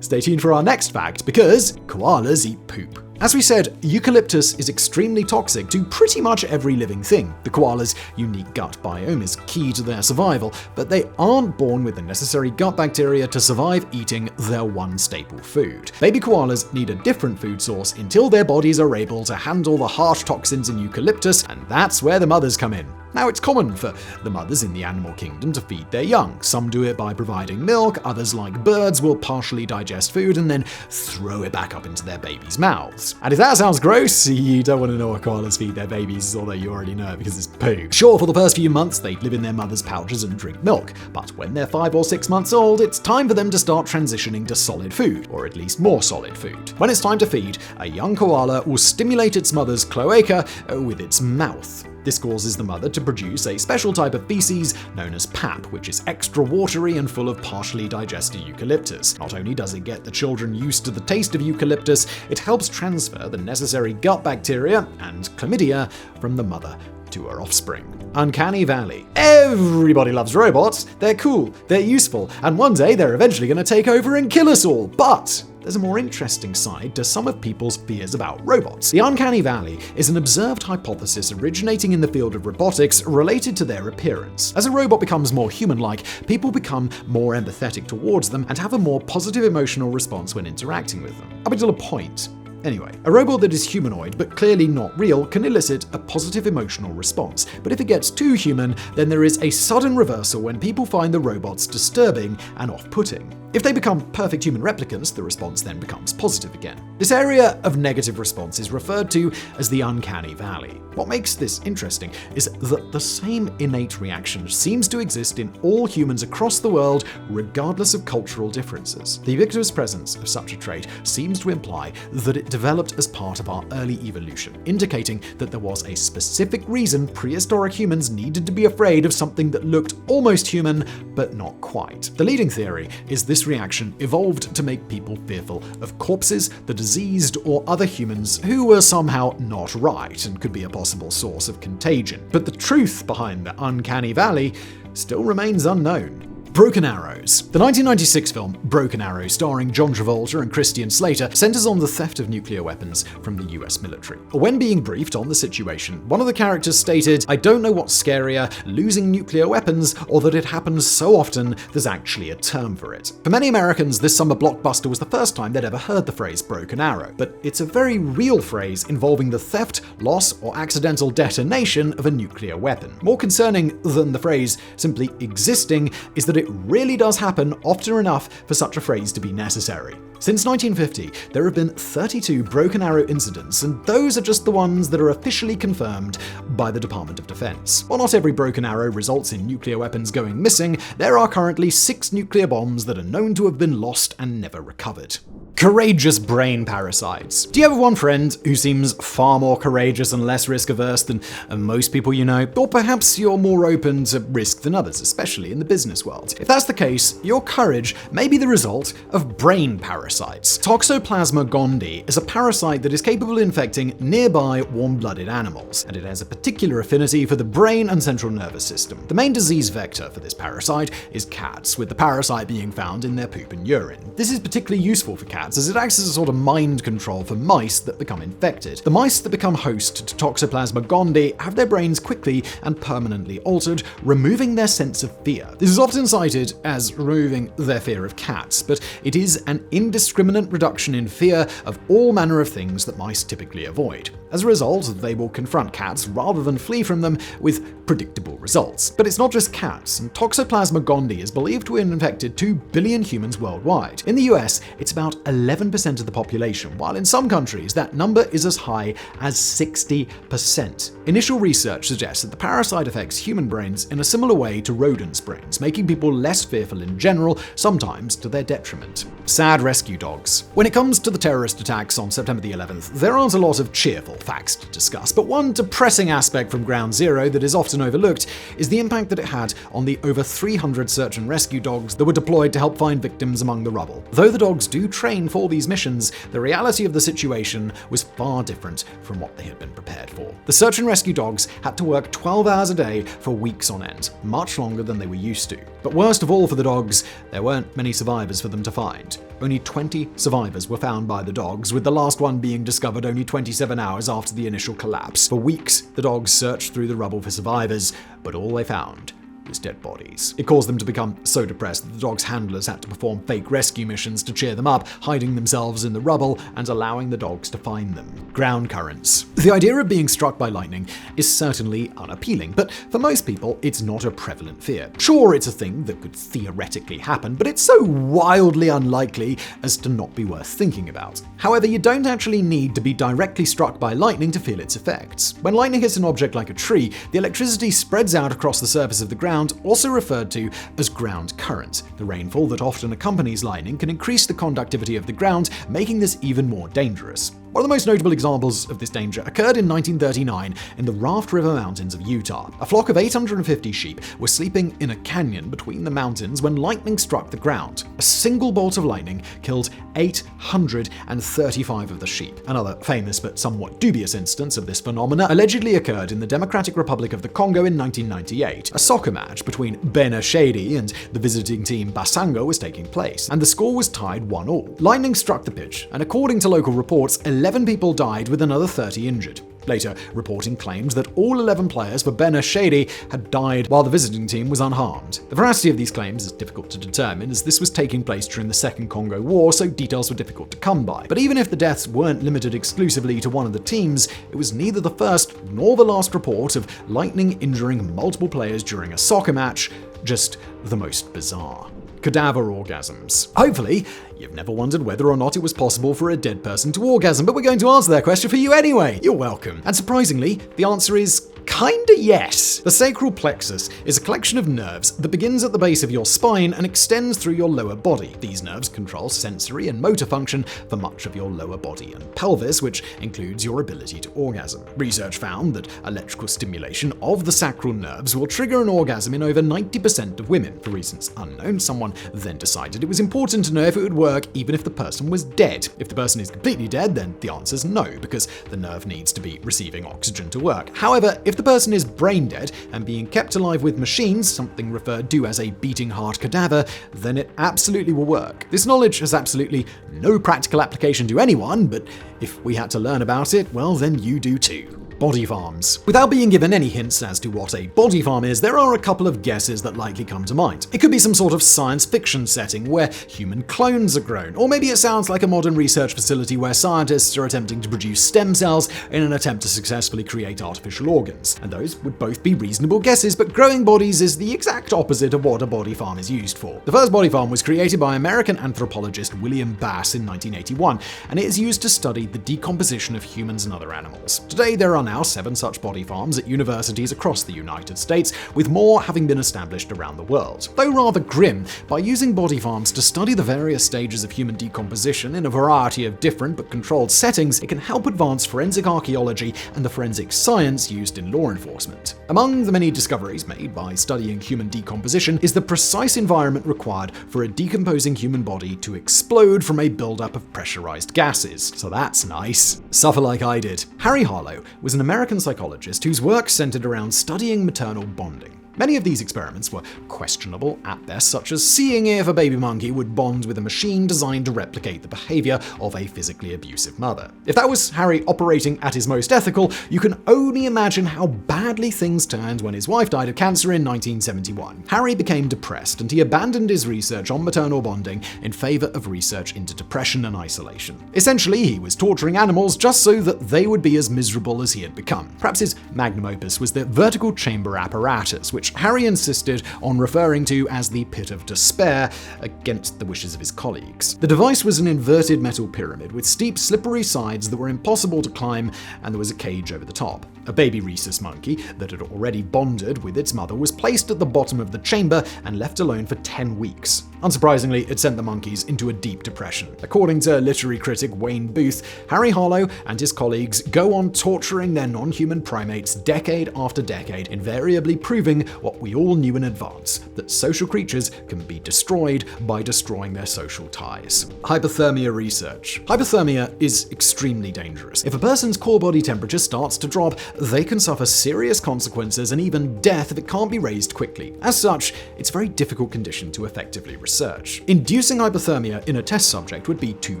stay tuned for our next fact, because koalas eat poop. As we said, eucalyptus is extremely toxic to pretty much every living thing. The koala's unique gut biome is key to their survival, but they aren't born with the necessary gut bacteria to survive eating their one staple food. Baby koalas need a different food source until their bodies are able to handle the harsh toxins in eucalyptus, and that's where the mothers come in. Now, it's common for the mothers in the animal kingdom to feed their young. Some do it by providing milk, others, like birds, will partially digest food and then throw it back up into their babies' mouths. And if that sounds gross, you don't want to know what koalas feed their babies, although you already know it because it's poo. Sure, for the first few months, they live in their mother's pouches and drink milk, but when they're 5 or 6 months old, it's time for them to start transitioning to solid food, or at least more solid food. When it's time to feed, a young koala will stimulate its mother's cloaca with its mouth. This causes the mother to produce a special type of feces known as pap, which is extra watery and full of partially digested eucalyptus. Not only does it get the children used to the taste of eucalyptus, it helps transfer the necessary gut bacteria and chlamydia from the mother to her offspring. Uncanny Valley. Everybody loves robots. They're cool, they're useful, and one day they're eventually going to take over and kill us all. But there's a more interesting side to some of people's fears about robots. The Uncanny Valley is an observed hypothesis originating in the field of robotics related to their appearance. As a robot becomes more human-like, people become more empathetic towards them and have a more positive emotional response when interacting with them. Up until a point. Anyway, a robot that is humanoid but clearly not real can elicit a positive emotional response, but if it gets too human, then there is a sudden reversal when people find the robots disturbing and off-putting. If they become perfect human replicants, the response then becomes positive again. This area of negative response is referred to as the Uncanny Valley. What makes this interesting is that the same innate reaction seems to exist in all humans across the world, regardless of cultural differences. The ubiquitous presence of such a trait seems to imply that it developed as part of our early evolution, indicating that there was a specific reason prehistoric humans needed to be afraid of something that looked almost human, but not quite. The leading theory is this reaction evolved to make people fearful of corpses, the diseased, or other humans who were somehow not right and could be a possible source of contagion. But the truth behind the Uncanny Valley still remains unknown. Broken Arrows. The 1996 film Broken Arrow, starring John Travolta and Christian Slater, centers on the theft of nuclear weapons from the US military. When being briefed on the situation, one of the characters stated, "I don't know what's scarier, losing nuclear weapons, or that it happens so often there's actually a term for it." For many Americans, this summer blockbuster was the first time they'd ever heard the phrase broken arrow, but it's a very real phrase involving the theft, loss, or accidental detonation of a nuclear weapon. More concerning than the phrase simply existing is that it really does happen often enough for such a phrase to be necessary. Since 1950, there have been 32 broken arrow incidents, and those are just the ones that are officially confirmed by the Department of Defense. While not every broken arrow results in nuclear weapons going missing, there are currently 6 nuclear bombs that are known to have been lost and never recovered. Courageous brain parasites. Do you have one friend who seems far more courageous and less risk-averse than most people you know? Or perhaps you're more open to risk than others, especially in the business world. If that's the case, your courage may be the result of brain parasites. parasites. Toxoplasma gondii is a parasite that is capable of infecting nearby warm-blooded animals, and it has a particular affinity for the brain and central nervous system. The main disease vector for this parasite is cats, with the parasite being found in their poop and urine. This is particularly useful for cats as it acts as a sort of mind control for mice that become infected. The mice that become host to Toxoplasma gondii have their brains quickly and permanently altered, removing their sense of fear. This is often cited as removing their fear of cats, but it is an indiscriminate reduction in fear of all manner of things that mice typically avoid. As a result, they will confront cats rather than flee from them, with predictable results. But it's not just cats, and Toxoplasma gondii is believed to have infected 2 billion humans worldwide. In the US, it's about 11% of the population, while in some countries that number is as high as 60%. Initial research suggests that the parasite affects human brains in a similar way to rodents' brains, making people less fearful in general, sometimes to their detriment. Sad rescue dogs. When it comes to the terrorist attacks on September the 11th, there aren't a lot of cheerful facts to discuss, but one depressing aspect from Ground Zero that is often overlooked is the impact that it had on the over 300 search and rescue dogs that were deployed to help find victims among the rubble. Though the dogs do train for these missions, the reality of the situation was far different from what they had been prepared for. The search and rescue dogs had to work 12 hours a day for weeks on end, much longer than they were used to. But worst of all for the dogs, there weren't many survivors for them to find. Only 20 survivors were found by the dogs, with the last one being discovered only 27 hours after the initial collapse. For weeks, the dogs searched through the rubble for survivors, but all they found was dead bodies. It caused them to become so depressed that the dogs' handlers had to perform fake rescue missions to cheer them up, hiding themselves in the rubble and allowing the dogs to find them. Ground currents. The idea of being struck by lightning is certainly unappealing, but for most people, it's not a prevalent fear. Sure, it's a thing that could theoretically happen, but it's so wildly unlikely as to not be worth thinking about. However, you don't actually need to be directly struck by lightning to feel its effects. When lightning hits an object like a tree, the electricity spreads out across the surface of the ground, also referred to as ground current. The rainfall that often accompanies lightning can increase the conductivity of the ground, making this even more dangerous. One of the most notable examples of this danger occurred in 1939 in the Raft River Mountains of Utah. A flock of 850 sheep were sleeping in a canyon between the mountains when lightning struck the ground. A single bolt of lightning killed 835 of the sheep. Another famous but somewhat dubious instance of this phenomena allegedly occurred in the Democratic Republic of the Congo in 1998. A soccer match between Bena Shady and the visiting team Basango was taking place, and the score was tied 1-1. Lightning struck the pitch, and according to local reports, 11 people died with another 30 injured. Later, reporting claimed that all 11 players for Bena Shady had died while the visiting team was unharmed. The veracity of these claims is difficult to determine, as this was taking place during the Second Congo War, so details were difficult to come by. But even if the deaths weren't limited exclusively to one of the teams, it was neither the first nor the last report of lightning injuring multiple players during a soccer match, just the most bizarre. Cadaver orgasms. Hopefully, you've never wondered whether or not it was possible for a dead person to orgasm, but we're going to answer that question for you anyway. You're welcome. And surprisingly, the answer is kinda yes. The sacral plexus is a collection of nerves that begins at the base of your spine and extends through your lower body. These nerves control sensory and motor function for much of your lower body and pelvis, which includes your ability to orgasm. Research found that electrical stimulation of the sacral nerves will trigger an orgasm in over 90% of women. For reasons unknown, someone then decided it was important to know if it would work even if the person was dead. If the person is completely dead, then the answer is no, because the nerve needs to be receiving oxygen to work. However, if the person is brain dead and being kept alive with machines, something referred to as a beating heart cadaver, then it absolutely will work. This knowledge has absolutely no practical application to anyone, but if we had to learn about it, well, then you do too. Body farms. Without being given any hints as to what a body farm is, there are a couple of guesses that likely come to mind. It could be some sort of science fiction setting where human clones are grown, or maybe it sounds like a modern research facility where scientists are attempting to produce stem cells in an attempt to successfully create artificial organs. And those would both be reasonable guesses, but growing bodies is the exact opposite of what a body farm is used for. The first body farm was created by American anthropologist William Bass in 1981, and it is used to study the decomposition of humans and other animals. Today, there are now 7 such body farms at universities across the United States, with more having been established around the world. Though rather grim, by using body farms to study the various stages of human decomposition in a variety of different but controlled settings, it can help advance forensic archaeology and the forensic science used in law enforcement. Among the many discoveries made by studying human decomposition is the precise environment required for a decomposing human body to explode from a buildup of pressurized gases. So that's nice. Suffer like I did. Harow was an American psychologist whose work centered around studying maternal bonding. Many of these experiments were questionable at best, such as seeing if a baby monkey would bond with a machine designed to replicate the behavior of a physically abusive mother. If that was Harry operating at his most ethical, you can only imagine how badly things turned when his wife died of cancer in 1971. Harry became depressed, and he abandoned his research on maternal bonding in favor of research into depression and isolation. Essentially, he was torturing animals just so that they would be as miserable as he had become. Perhaps his magnum opus was the vertical chamber apparatus, which Harry insisted on referring to as the Pit of Despair, against the wishes of his colleagues. The device was an inverted metal pyramid with steep, slippery sides that were impossible to climb, and there was a cage over the top. A baby rhesus monkey that had already bonded with its mother was placed at the bottom of the chamber and left alone for 10 weeks. Unsurprisingly, it sent the monkeys into a deep depression. According to literary critic Wayne Booth, Harow and his colleagues go on torturing their non-human primates decade after decade, invariably proving what we all knew in advance, that social creatures can be destroyed by destroying their social ties. Hypothermia research. Hypothermia is extremely dangerous. If a person's core body temperature starts to drop, they can suffer serious consequences and even death if it can't be raised quickly. As such, it's a very difficult condition to effectively research. Inducing hypothermia in a test subject would be too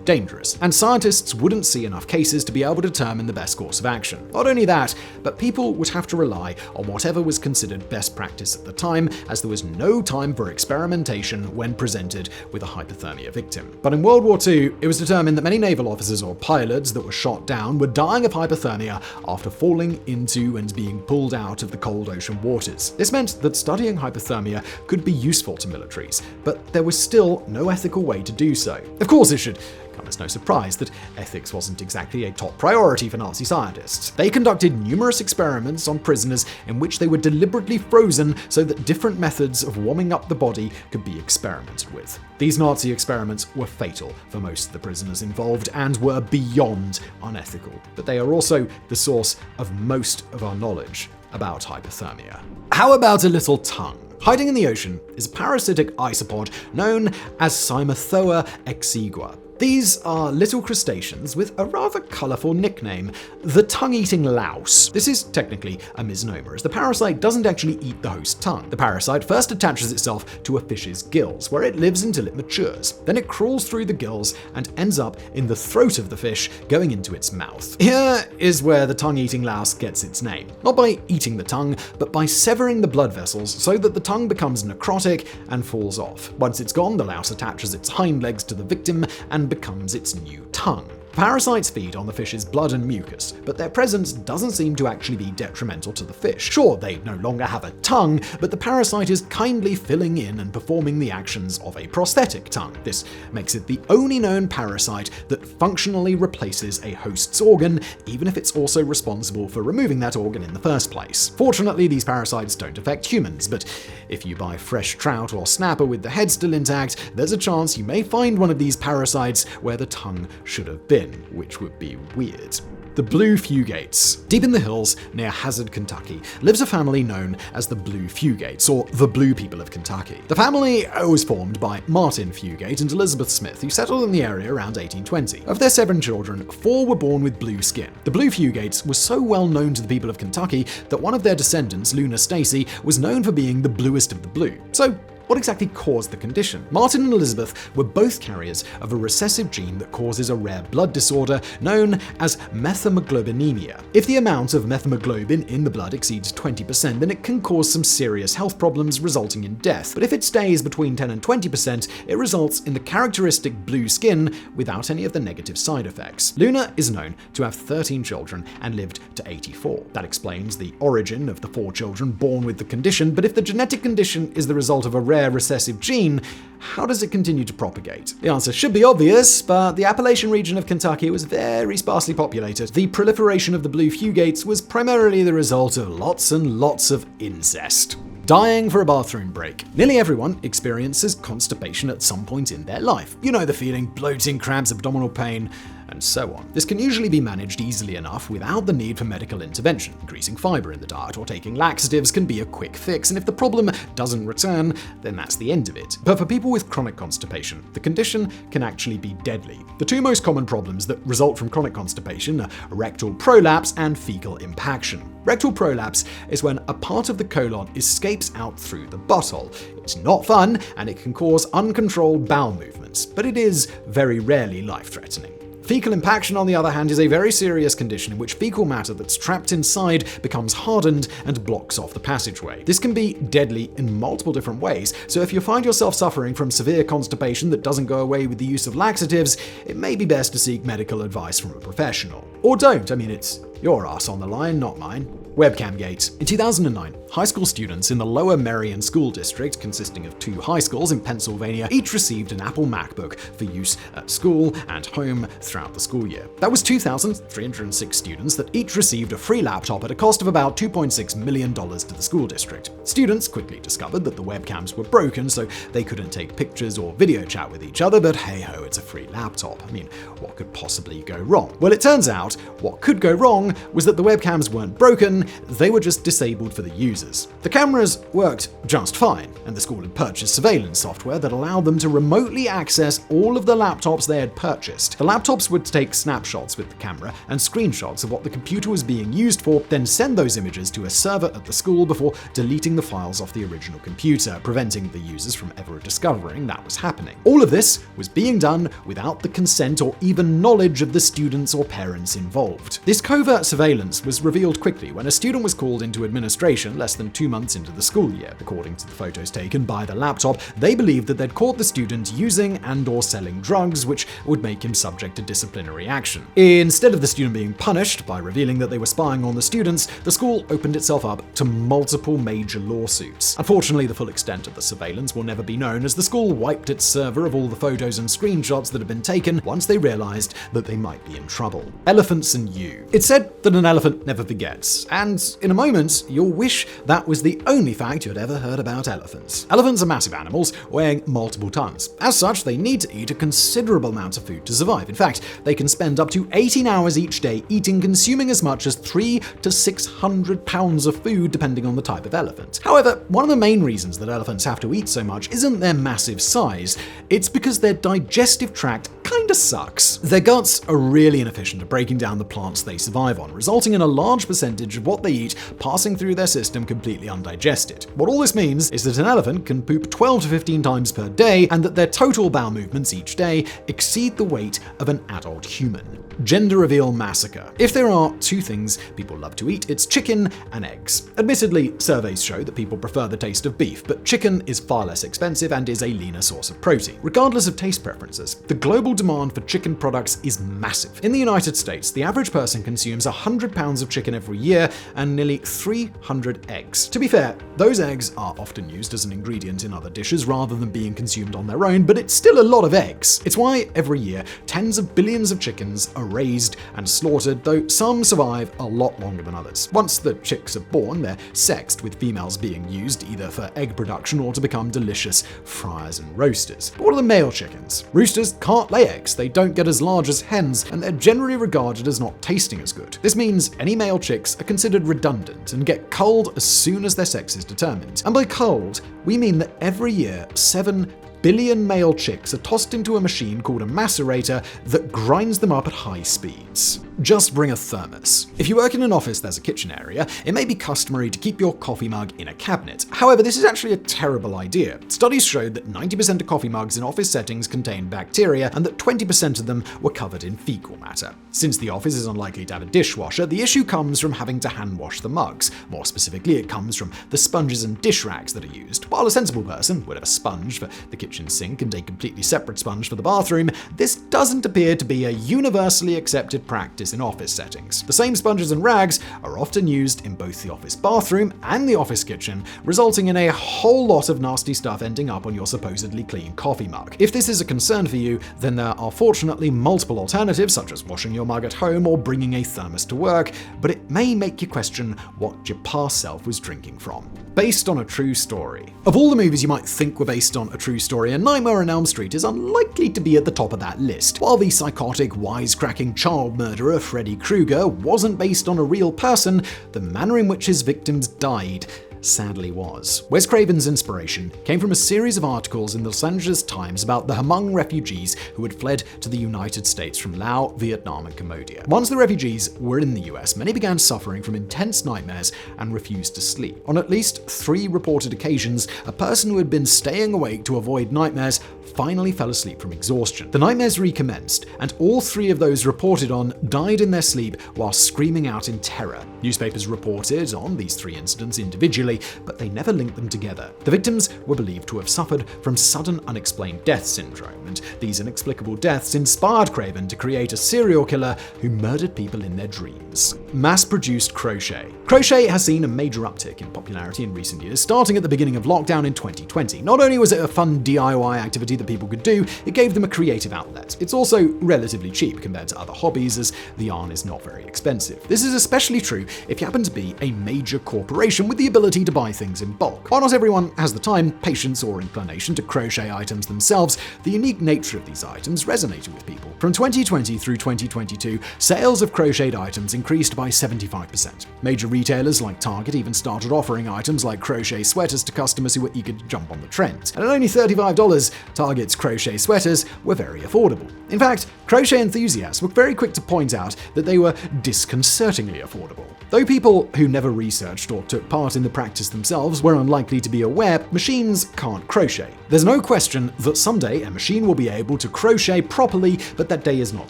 dangerous, and scientists wouldn't see enough cases to be able to determine the best course of action. Not only that, but people would have to rely on whatever was considered best practice at the time, as there was no time for experimentation when presented with a hypothermia victim. But in World War II, it was determined that many naval officers or pilots that were shot down were dying of hypothermia after falling into and being pulled out of the cold ocean waters. This meant that studying hypothermia could be useful to militaries, but there was still no ethical way to do so. Of course, it should come as no surprise that ethics wasn't exactly a top priority for Nazi scientists. They conducted numerous experiments on prisoners in which they were deliberately frozen so that different methods of warming up the body could be experimented with. These Nazi experiments were fatal for most of the prisoners involved and were beyond unethical, but they are also the source of most of our knowledge about hypothermia. How about a little tongue? Hiding in the ocean is a parasitic isopod known as Cymothoa exigua. These are little crustaceans with a rather colourful nickname, the tongue-eating louse. This is technically a misnomer, as the parasite doesn't actually eat the host tongue. The parasite first attaches itself to a fish's gills, where it lives until it matures. Then it crawls through the gills and ends up in the throat of the fish, going into its mouth. Here is where the tongue-eating louse gets its name. Not by eating the tongue, but by severing the blood vessels so that the tongue becomes necrotic and falls off. Once it's gone, the louse attaches its hind legs to the victim and becomes its new tongue. Parasites feed on the fish's blood and mucus, but their presence doesn't seem to actually be detrimental to the fish. Sure, they no longer have a tongue, but the parasite is kindly filling in and performing the actions of a prosthetic tongue. This makes it the only known parasite that functionally replaces a host's organ, even if it's also responsible for removing that organ in the first place. Fortunately, these parasites don't affect humans, but if you buy fresh trout or snapper with the head still intact, there's a chance you may find one of these parasites where the tongue should have been, which would be weird. The Blue Fugates. Deep in the hills near Hazard, Kentucky, lives a family known as the Blue Fugates, or the Blue People of Kentucky. The family was formed by Martin Fugate and Elizabeth Smith, who settled in the area around 1820. Of their 7 children, 4 were born with blue skin. The Blue Fugates were so well known to the people of Kentucky that one of their descendants, Luna Stacy, was known for being the bluest of the blue. So, what exactly caused the condition? Martin and Elizabeth were both carriers of a recessive gene that causes a rare blood disorder known as methemoglobinemia. If the amount of methemoglobin in the blood exceeds 20%, then it can cause some serious health problems resulting in death. But if it stays between 10 and 20%, it results in the characteristic blue skin without any of the negative side effects. Luna is known to have 13 children and lived to 84. That explains the origin of the 4 children born with the condition, but if the genetic condition is the result of a rare recessive gene, how does it continue to propagate? The answer should be obvious, but the Appalachian region of Kentucky was very sparsely populated. The proliferation of the Blue Fugates was primarily the result of lots and lots of incest. Dying for a bathroom break. Nearly everyone experiences constipation at some point in their life. You know the feeling: bloating, cramps, abdominal pain, and so on. This can usually be managed easily enough without the need for medical intervention. Increasing fiber in the diet or taking laxatives can be a quick fix, and if the problem doesn't return, then that's the end of it. But for people with chronic constipation, the condition can actually be deadly. The two most common problems that result from chronic constipation are rectal prolapse and fecal impaction. Rectal prolapse is when a part of the colon escapes out through the butthole. It's not fun, and it can cause uncontrolled bowel movements, but it is very rarely life-threatening. Fecal impaction, on the other hand, is a very serious condition in which fecal matter that's trapped inside becomes hardened and blocks off the passageway. This can be deadly in multiple different ways, so if you find yourself suffering from severe constipation that doesn't go away with the use of laxatives, it may be best to seek medical advice from a professional. Or don't. I mean, it's your ass on the line, not mine. Webcam Gates. In 2009, high school students in the Lower Merion School District, consisting of 2 high schools in Pennsylvania, each received an Apple MacBook for use at school and home throughout the school year. That was 2,306 students that each received a free laptop at a cost of about $2.6 million to the school district. Students quickly discovered that the webcams were broken, so they couldn't take pictures or video chat with each other, but hey ho, it's a free laptop. I mean, what could possibly go wrong? Well, it turns out what could go wrong was that the webcams weren't broken, they were just disabled for the users. The cameras worked just fine, and the school had purchased surveillance software that allowed them to remotely access all of the laptops they had purchased. The laptops would take snapshots with the camera and screenshots of what the computer was being used for, then send those images to a server at the school before deleting the files off the original computer, preventing the users from ever discovering that was happening. All of this was being done without the consent or even knowledge of the students or parents involved. This covert surveillance was revealed quickly when a student was called into administration less than 2 months into the school year. According to the photos taken by the laptop, they believed that they'd caught the student using and/or selling drugs, which would make him subject to disciplinary action. Instead of the student being punished by revealing that they were spying on the students, the school opened itself up to multiple major lawsuits. Unfortunately, the full extent of the surveillance will never be known, as the school wiped its server of all the photos and screenshots that had been taken once they realized that they might be in trouble. Elephants and you. It's said that an elephant never forgets, and in a moment, you'll wish that was the only fact you'd ever heard about elephants. Elephants are massive animals, weighing multiple tons. As such, they need to eat a considerable amount of food to survive. In fact, they can spend up to 18 hours each day eating, consuming as much as 300 to 600 pounds of food, depending on the type of elephant. However, one of the main reasons that elephants have to eat so much isn't their massive size, it's because their digestive tract kinda sucks. Their guts are really inefficient at breaking down the plants they survive on, resulting in a large percentage of what they eat passing through their system completely undigested. What all this means is that an elephant can poop 12 to 15 times per day, and that their total bowel movements each day exceed the weight of an adult human. Gender reveal massacre. If there are 2 things people love to eat, it's chicken and eggs. Admittedly, surveys show that people prefer the taste of beef, but chicken is far less expensive and is a leaner source of protein. Regardless of taste preferences, the global demand for chicken products is massive. In the United States, the average person consumes 100 pounds of chicken every year and nearly 300 eggs. To be fair, those eggs are often used as an ingredient in other dishes rather than being consumed on their own, but it's still a lot of eggs. It's why every year tens of billions of chickens are raised and slaughtered, though some survive a lot longer than others. Once the chicks are born, they're sexed, with females being used either for egg production or to become delicious fryers and roasters. But what are the male chickens? Roosters can't lay eggs, they don't get as large as hens, and they're generally regarded as not tasting as good. This means any male chicks are considered redundant and get culled as soon as their sex is determined. And by culled, we mean that every year 7 billion male chicks are tossed into a machine called a macerator that grinds them up at high speeds. Just bring a thermos. If you work in an office there's a kitchen area, it may be customary to keep your coffee mug in a cabinet. However, this is actually a terrible idea. Studies showed that 90% of coffee mugs in office settings contain bacteria, and that 20% of them were covered in fecal matter. Since the office is unlikely to have a dishwasher, the issue comes from having to hand wash the mugs. More specifically, it comes from the sponges and dish rags that are used. While a sensible person would have a sponge for the kitchen sink and a completely separate sponge for the bathroom, this doesn't appear to be a universally accepted practice practice in office settings. The same sponges and rags are often used in both the office bathroom and the office kitchen, resulting in a whole lot of nasty stuff ending up on your supposedly clean coffee mug. If this is a concern for you, then there are fortunately multiple alternatives, such as washing your mug at home or bringing a thermos to work, but it may make you question what your past self was drinking from. Based on a true story. Of all the movies you might think were based on a true story, A Nightmare on Elm Street is unlikely to be at the top of that list. While the psychotic, wisecracking child murderer Freddy Krueger wasn't based on a real person, the manner in which his victims died sadly was. Wes Craven's inspiration came from a series of articles in the Los Angeles Times about the Hmong refugees who had fled to the United States from Laos, Vietnam, and Cambodia. Once the refugees were in the US, many began suffering from intense nightmares and refused to sleep. On at least 3 reported occasions, a person who had been staying awake to avoid nightmares finally fell asleep from exhaustion. The nightmares recommenced, and all 3 of those reported on died in their sleep while screaming out in terror. Newspapers reported on these 3 incidents individually, but they never linked them together. The victims were believed to have suffered from sudden unexplained death syndrome, and these inexplicable deaths inspired Craven to create a serial killer who murdered people in their dreams. Mass-produced crochet. Crochet has seen a major uptick in popularity in recent years, starting at the beginning of lockdown in 2020. Not only was it a fun DIY activity that people could do, it gave them a creative outlet. It's also relatively cheap compared to other hobbies, as the yarn is not very expensive. This is especially true if you happen to be a major corporation with the ability to buy things in bulk. While not everyone has the time, patience, or inclination to crochet items themselves, the unique nature of these items resonated with people. From 2020 through 2022, sales of crocheted items increased by 75%. Major retailers like Target even started offering items like crochet sweaters to customers who were eager to jump on the trend. And at only $35, Target's crochet sweaters were very affordable. In fact, crochet enthusiasts were very quick to point out that they were disconcertingly affordable. Though people who never researched or took part in the practice themselves were unlikely to be aware, machines can't crochet. There's no question that someday a machine will be able to crochet properly, but that day is not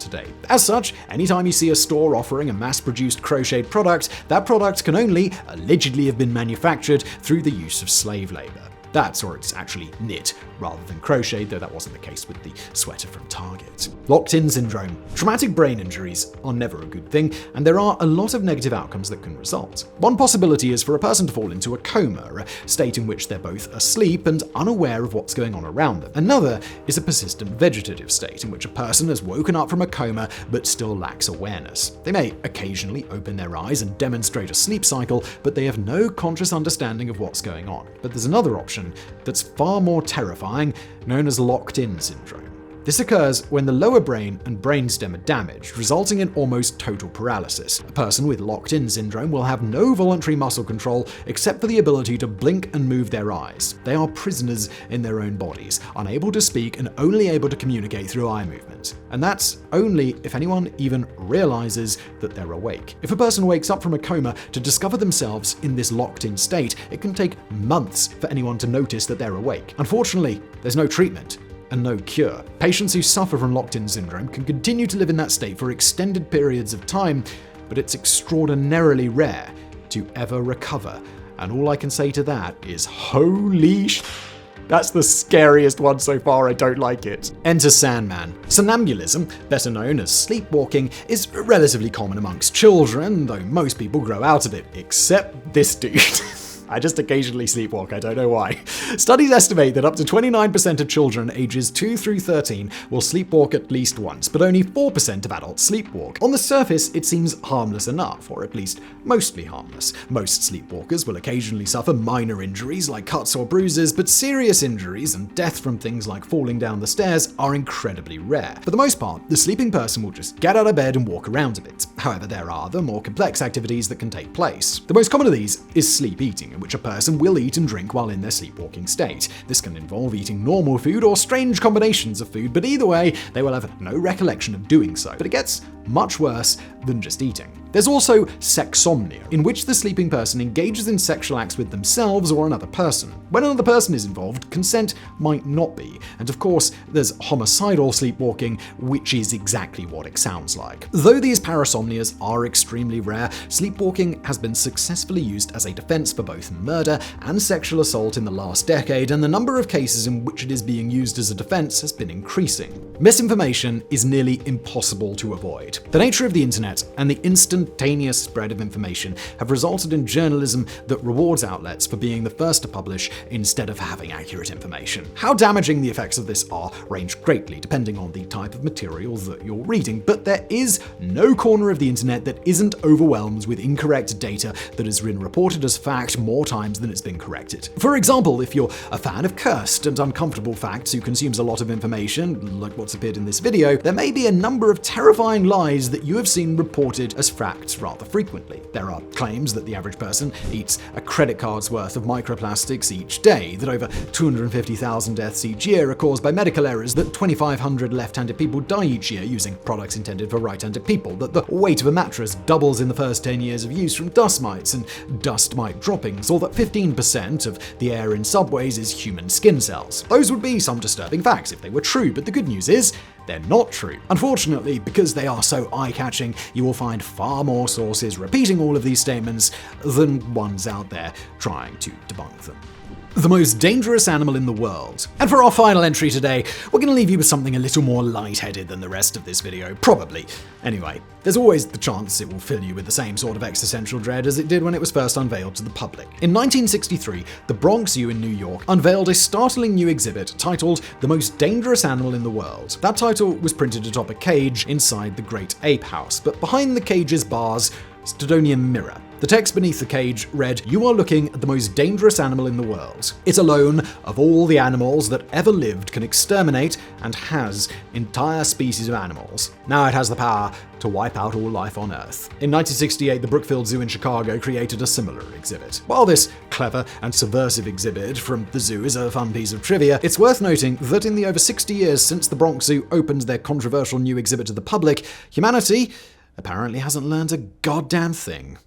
today. As such, anytime you see a store offering a mass-produced crocheted product, that product can only allegedly have been manufactured through the use of slave labor. That's, or it's actually knit rather than crocheted, though that wasn't the case with the sweater from Target. Locked-in syndrome. Traumatic brain injuries are never a good thing, and there are a lot of negative outcomes that can result. One possibility is for a person to fall into a coma, a state in which they're both asleep and unaware of what's going on around them. Another is a persistent vegetative state in which a person has woken up from a coma but still lacks awareness. They may occasionally open their eyes and demonstrate a sleep cycle, but they have no conscious understanding of what's going on. But there's another option that's far more terrifying, known as locked-in syndrome. This occurs when the lower brain and brainstem are damaged, resulting in almost total paralysis. A person with locked-in syndrome will have no voluntary muscle control except for the ability to blink and move their eyes. They are prisoners in their own bodies, unable to speak and only able to communicate through eye movement. And that's only if anyone even realizes that they're awake. If a person wakes up from a coma to discover themselves in this locked-in state, it can take months for anyone to notice that they're awake. Unfortunately, there's no treatment and no cure. Patients who suffer from locked-in syndrome can continue to live in that state for extended periods of time, but it's extraordinarily rare to ever recover. And all I can say to that is, holy sh**. That's the scariest one so far, I don't like it. Enter Sandman. Somnambulism, better known as sleepwalking, is relatively common amongst children, though most people grow out of it, except this dude. I just occasionally sleepwalk, I don't know why. Studies estimate that up to 29% of children ages 2 through 13 will sleepwalk at least once, but only 4% of adults sleepwalk. On the surface, it seems harmless enough, or at least mostly harmless. Most sleepwalkers will occasionally suffer minor injuries like cuts or bruises, but serious injuries and death from things like falling down the stairs are incredibly rare. For the most part, the sleeping person will just get out of bed and walk around a bit. However, there are other more complex activities that can take place. The most common of these is sleep eating, in which a person will eat and drink while in their sleepwalking state. This can involve eating normal food or strange combinations of food, but either way, they will have no recollection of doing so. But it gets much worse than just eating. There's also sexsomnia, in which the sleeping person engages in sexual acts with themselves or another person. When another person is involved, consent might not be. And of course, there's homicidal sleepwalking, which is exactly what it sounds like. Though these parasomnias are extremely rare, sleepwalking has been successfully used as a defense for both both murder and sexual assault in the last decade, and the number of cases in which it is being used as a defense has been increasing. Misinformation is nearly impossible to avoid. The nature of the internet and the instantaneous spread of information have resulted in journalism that rewards outlets for being the first to publish instead of having accurate information. How damaging the effects of this are range greatly depending on the type of material that you're reading, but there is no corner of the internet that isn't overwhelmed with incorrect data that has been reported as fact more times than it's been corrected. For example, if you're a fan of cursed and uncomfortable facts who consumes a lot of information, like what's appeared in this video, there may be a number of terrifying lies that you have seen reported as facts rather frequently. There are claims that the average person eats a credit card's worth of microplastics each day, that over 250,000 deaths each year are caused by medical errors, that 2,500 left-handed people die each year using products intended for right-handed people, that the weight of a mattress doubles in the first 10 years of use from dust mites and dust mite droppings, or that 15% of the air in subways is human skin cells. Those would be some disturbing facts if they were true, but the good news is, they're not true. Unfortunately, because they are so eye-catching, you will find far more sources repeating all of these statements than ones out there trying to debunk them. The most dangerous animal in the world. And for our final entry today, we're going to leave you with something a little more lightheaded than the rest of this video, probably. Anyway, there's always the chance it will fill you with the same sort of existential dread as it did when it was first unveiled to the public. In 1963, the Bronx Zoo in New York unveiled a startling new exhibit titled The Most Dangerous Animal in the World. That title was printed atop a cage inside the Great Ape House, but behind the cage's bars stood only a mirror. The text beneath the cage read, "You are looking at the most dangerous animal in the world. It alone, of all the animals that ever lived, can exterminate, and has, entire species of animals. Now it has the power to wipe out all life on Earth." In 1968, the Brookfield Zoo in Chicago created a similar exhibit. While this clever and subversive exhibit from the zoo is a fun piece of trivia, it's worth noting that in the over 60 years since the Bronx Zoo opened their controversial new exhibit to the public, humanity apparently hasn't learned a goddamn thing.